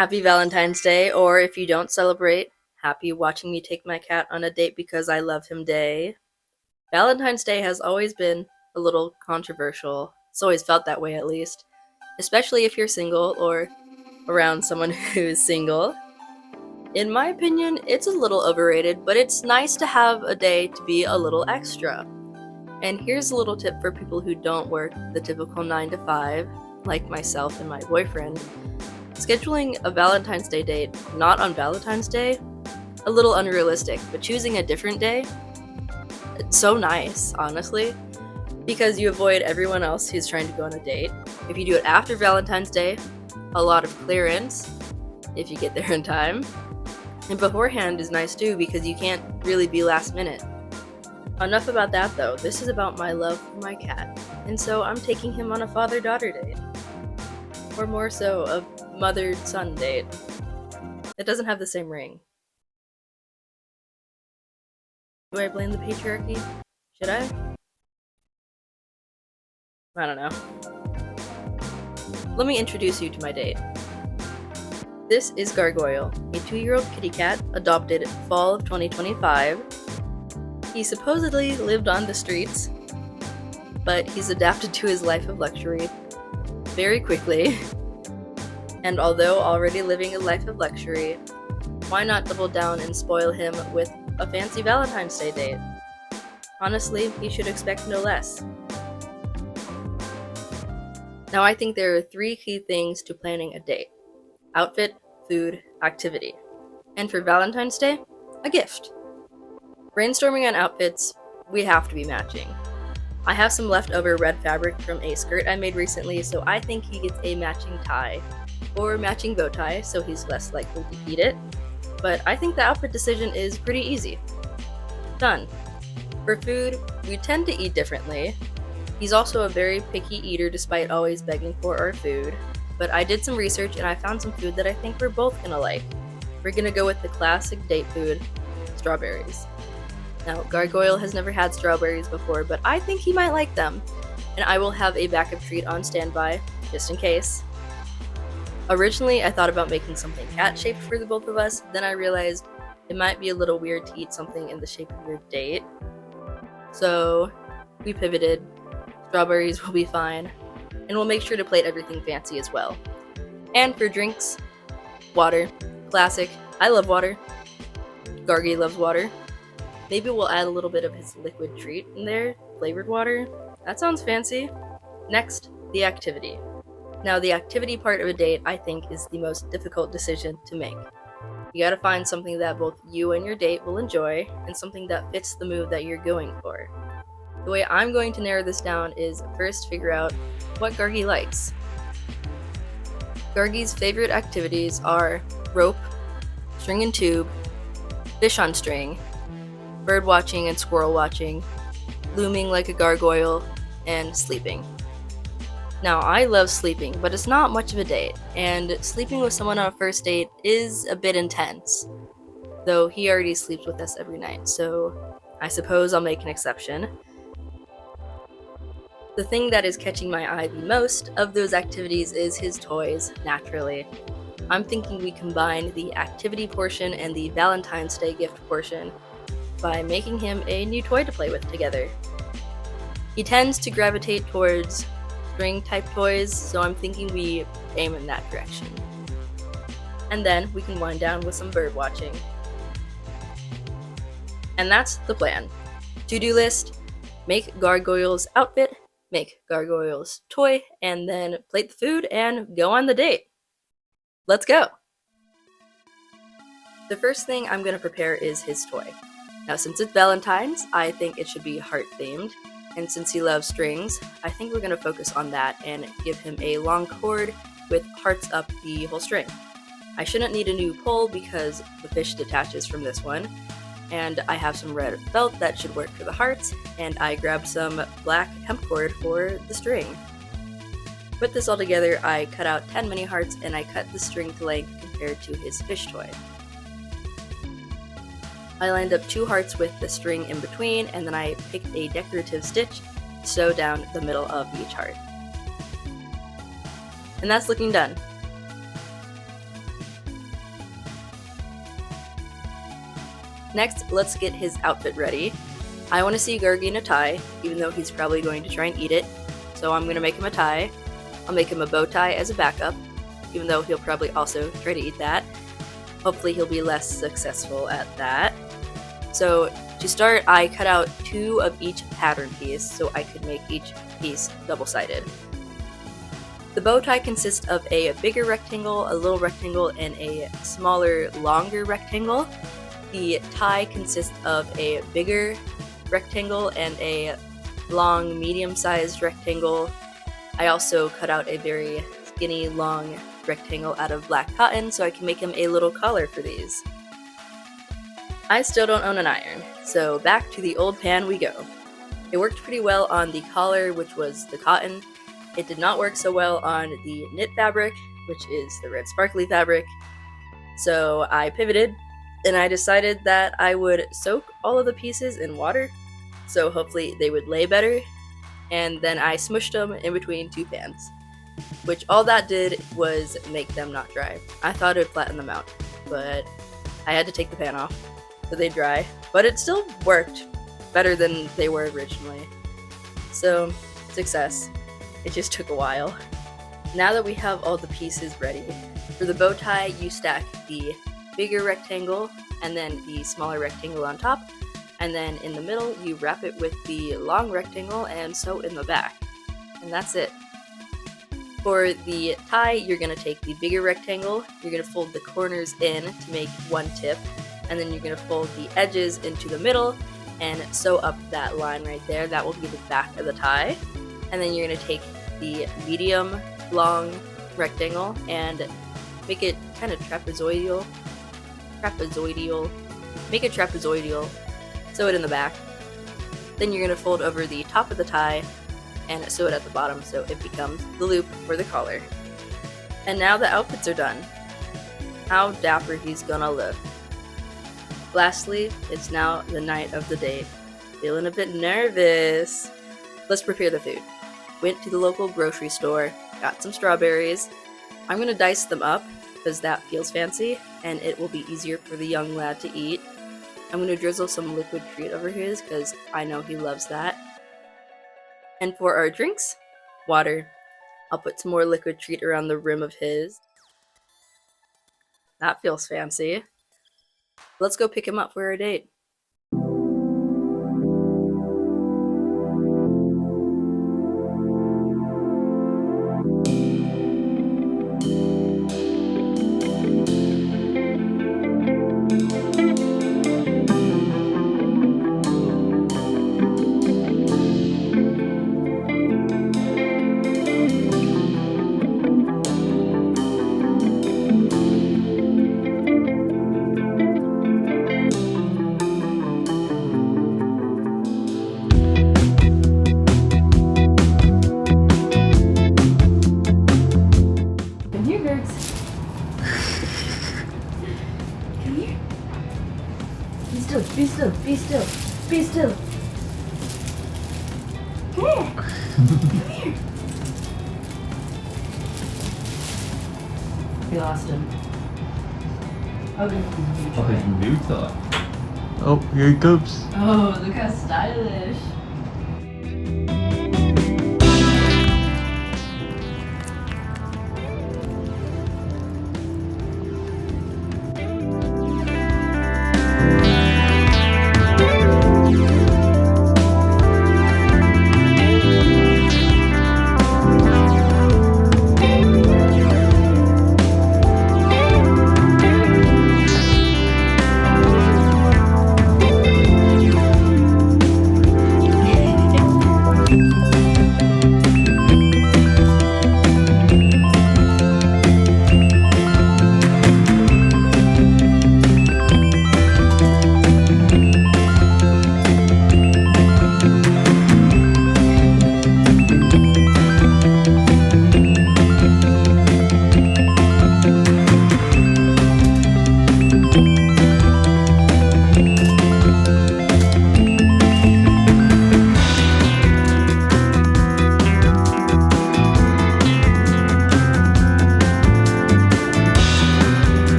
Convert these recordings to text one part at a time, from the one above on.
Happy Valentine's Day, or if you don't celebrate, happy watching me take my cat on a date because I love him day. Valentine's Day has always been a little controversial. It's always felt that way, at least, especially if you're single or around someone who's single. In my opinion, it's a little overrated, but it's nice to have a day to be a little extra. And here's a little tip for people who don't work the typical 9 to 5, like myself and my boyfriend. Scheduling a Valentine's Day date not on Valentine's Day, a little unrealistic, but choosing a different day, it's so nice, honestly, because you avoid everyone else who's trying to go on a date. If you do it after Valentine's Day, a lot of clearance, if you get there in time. And beforehand is nice too, because you can't really be last minute. Enough about that though, this is about my love for my cat, and so I'm taking him on a father-daughter date. Or more so, a mother-son date. It doesn't have the same ring. Do I blame the patriarchy? Should I? I don't know. Let me introduce you to my date. This is Gargoyle, a 2-year-old kitty cat adopted fall of 2025. He supposedly lived on the streets, but he's adapted to his life of luxury very quickly. And although already living a life of luxury, why not double down and spoil him with a fancy Valentine's Day date? Honestly, he should expect no less. Now I think there are 3 key things to planning a date: outfit, food, activity. And for Valentine's Day, a gift. Brainstorming on outfits, we have to be matching. I have some leftover red fabric from a skirt I made recently, so I think he gets a matching tie, or matching bow tie, so he's less likely to eat it. But I think the outfit decision is pretty easy. Done. For food, we tend to eat differently. He's also a very picky eater despite always begging for our food. But I did some research and I found some food that I think we're both gonna like. We're gonna go with the classic date food, strawberries. Now, Gargoyle has never had strawberries before, but I think he might like them. And I will have a backup treat on standby, just in case. Originally, I thought about making something cat-shaped for the both of us, then I realized it might be a little weird to eat something in the shape of your date. So, we pivoted. Strawberries will be fine. And we'll make sure to plate everything fancy as well. And for drinks, water. Classic. I love water. Gargy loves water. Maybe we'll add a little bit of his liquid treat in there, flavored water. That sounds fancy. Next, the activity. Now, the activity part of a date, I think, is the most difficult decision to make. You gotta find something that both you and your date will enjoy, and something that fits the mood that you're going for. The way I'm going to narrow this down is first figure out what Gargy likes. Gargy's favorite activities are rope, string and tube, fish on string, bird watching and squirrel watching, looming like a gargoyle, and sleeping. Now, I love sleeping, but it's not much of a date, and sleeping with someone on a first date is a bit intense, though he already sleeps with us every night, so I suppose I'll make an exception. The thing that is catching my eye the most of those activities is his toys, naturally. I'm thinking we combine the activity portion and the Valentine's Day gift portion by making him a new toy to play with together. He tends to gravitate towards string-type toys, so I'm thinking we aim in that direction. And then we can wind down with some bird watching. And that's the plan. To-do list: make Gargoyle's outfit, make Gargoyle's toy, and then plate the food and go on the date. Let's go! The first thing I'm going to prepare is his toy. Now, since it's Valentine's, I think it should be heart-themed. And since he loves strings, I think we're going to focus on that and give him a long cord with hearts up the whole string. I shouldn't need a new pole because the fish detaches from this one. And I have some red felt that should work for the hearts, and I grabbed some black hemp cord for the string. Put this all together, I cut out 10 mini hearts and I cut the string to length compared to his fish toy. I lined up 2 hearts with the string in between, and then I picked a decorative stitch to sew down the middle of each heart. And that's looking done. Next, let's get his outfit ready. I want to see Gargoyle in a tie, even though he's probably going to try and eat it. So I'm going to make him a tie. I'll make him a bow tie as a backup, even though he'll probably also try to eat that. Hopefully he'll be less successful at that. So to start, I cut out 2 of each pattern piece so I could make each piece double-sided. The bow tie consists of a bigger rectangle, a little rectangle, and a smaller, longer rectangle. The tie consists of a bigger rectangle and a long, medium-sized rectangle. I also cut out a very skinny, long rectangle out of black cotton so I can make him a little collar for these. I still don't own an iron, so back to the old pan we go. It worked pretty well on the collar, which was the cotton. It did not work so well on the knit fabric, which is the red sparkly fabric. So I pivoted, and I decided that I would soak all of the pieces in water, so hopefully they would lay better, and then I smushed them in between 2 pans, which all that did was make them not dry. I thought it would flatten them out, but I had to take the pan off so they dry, but it still worked better than they were originally. So, success. It just took a while. Now that we have all the pieces ready, for the bow tie you stack the bigger rectangle and then the smaller rectangle on top, and then in the middle you wrap it with the long rectangle and sew in the back. And that's it. For the tie, you're going to take the bigger rectangle, you're going to fold the corners in to make one tip, and then you're going to fold the edges into the middle and sew up that line right there. That will be the back of the tie. And then you're going to take the medium long rectangle and make it kind of trapezoidal. Make it trapezoidal. Sew it in the back. Then you're going to fold over the top of the tie and sew it at the bottom so it becomes the loop for the collar. And now the outfits are done. How dapper he's gonna look. Lastly, it's now the night of the date. Feeling a bit nervous. Let's prepare the food. Went to the local grocery store, got some strawberries. I'm gonna dice them up because that feels fancy and it will be easier for the young lad to eat. I'm gonna drizzle some liquid treat over his because I know he loves that. And for our drinks, water. I'll put some more liquid treat around the rim of his. That feels fancy. Let's go pick him up for our date. Be still, be still, be still. Come here. Come here. We lost him. Okay. Oh, he's neuter. Oh, here he comes. Oh, look how stylish.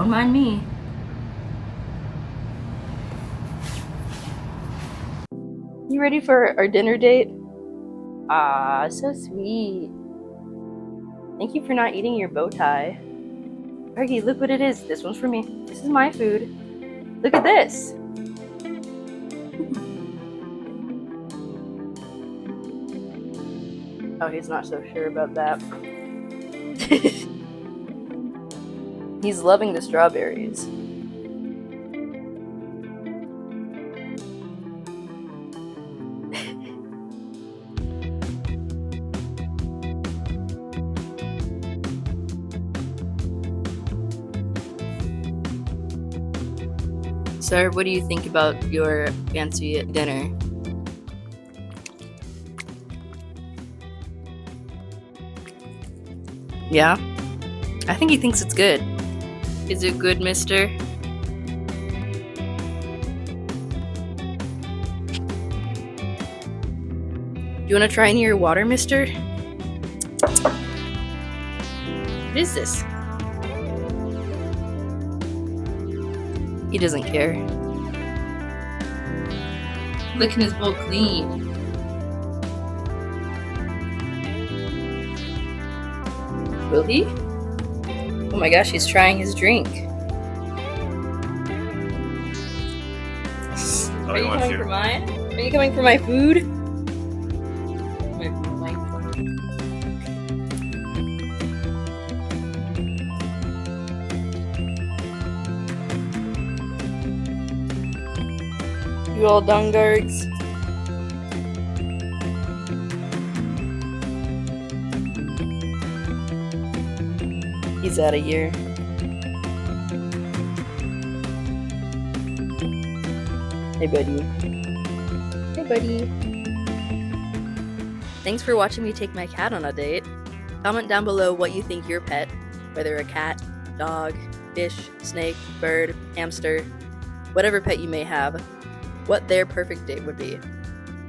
Don't mind me. You ready for our dinner date? Ah, so sweet. Thank you for not eating your bow tie. Gargy, look what it is. This one's for me. This is my food. Look at this. Oh, he's not so sure about that. He's loving the strawberries. Sir, what do you think about your fancy dinner? Yeah? I think he thinks it's good. Is it good, mister? Do you want to try any of your water, mister? What is this? He doesn't care. Licking his bowl clean. Will he? Oh my gosh, he's trying his drink. Are you coming for mine? Are you coming for my food? You all done, Gargs? He's out of here. Hey, buddy. Hey, buddy. Thanks for watching me take my cat on a date. Comment down below what you think your pet, whether a cat, dog, fish, snake, bird, hamster, whatever pet you may have, what their perfect date would be.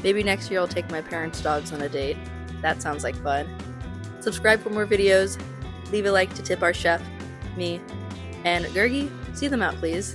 Maybe next year I'll take my parents' dogs on a date. That sounds like fun. Subscribe for more videos. Leave a like to tip our chef, me, and Gurgi, see them out please.